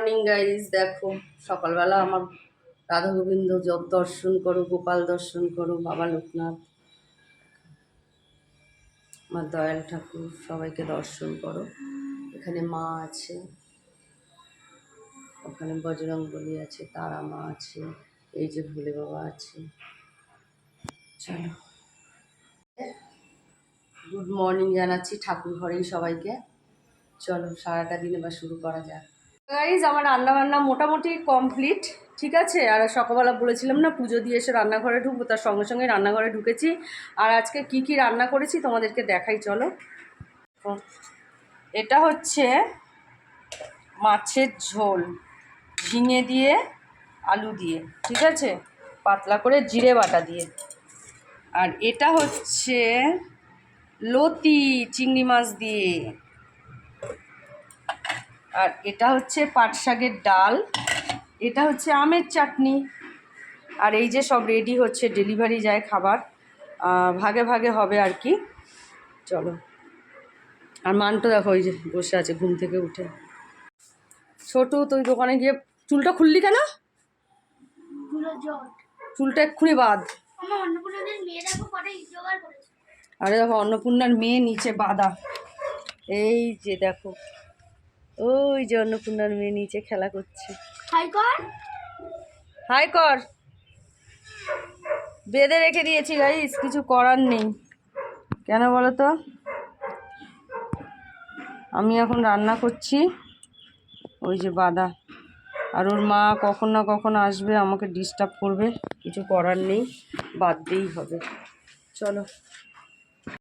Morning guys, দেখো সকালবেলা আমার রাধা গোবিন্দ দর্শন করো, গোপাল দর্শন করো, বাবা লোকনাথ, আমার দয়াল ঠাকুর, সবাইকে দর্শন করো। এখানে মা আছে, ওখানে বজরংবলী আছে, তারা মা আছে, এই যে ভোলে বাবা আছে। চলো, গুড মর্নিং জানাচ্ছি ঠাকুর ঘরেই সবাইকে। চলো সারাটা দিন এবার শুরু করা যাক। গাইজ, আমার রান্নাবান্না মোটামুটি কমপ্লিট, ঠিক আছে। আর সকালবেলা বলেছিলাম না পুজো দিয়ে এসে রান্নাঘরে ঢুকবো, তার সঙ্গে সঙ্গে রান্নাঘরে ঢুকেছি। আর আজকে কি কি রান্না করেছি তোমাদেরকে দেখাই, চলো। এটা হচ্ছে মাছের ঝোল, ঝিঙে দিয়ে আলু দিয়ে, ঠিক আছে, পাতলা করে জিরে বাটা দিয়ে। আর এটা হচ্ছে লতি চিংড়ি মাছ দিয়ে। আর এটা হচ্ছে পাট শাকের ডাল। এটা হচ্ছে আমের চাটনি। আর এই যে সব রেডি হচ্ছে, ডেলিভারি যায় খাবার, ভাগে ভাগে হবে আর কি। চলো। আর মানটো দেখো ওই যে বসে আছে ঘুম থেকে উঠে। ছোটু, তুই দোকানে গিয়ে চুলটা খুললি কেন? চুলটা এক্ষুনি বাঁধ। আরে দেখো অন্নপূর্ণার মেয়ে নিচে বাঁধা, এই যে দেখো, ওই যে অন্নপূর্ণার মেয়ে নিচে খেলা করছে। হাই কর, হাই কর। বেঁধে রেখে দিয়েছি গাইস, কিছু করার নেই। কেন বলো তো, আমি এখন রান্না করছি, ওই যে বাধা। আর ওর মা কখন না কখন আসবে, আমাকে ডিস্টার্ব করবে, কিছু করার নেই, বাঁধতেই হবে। চলো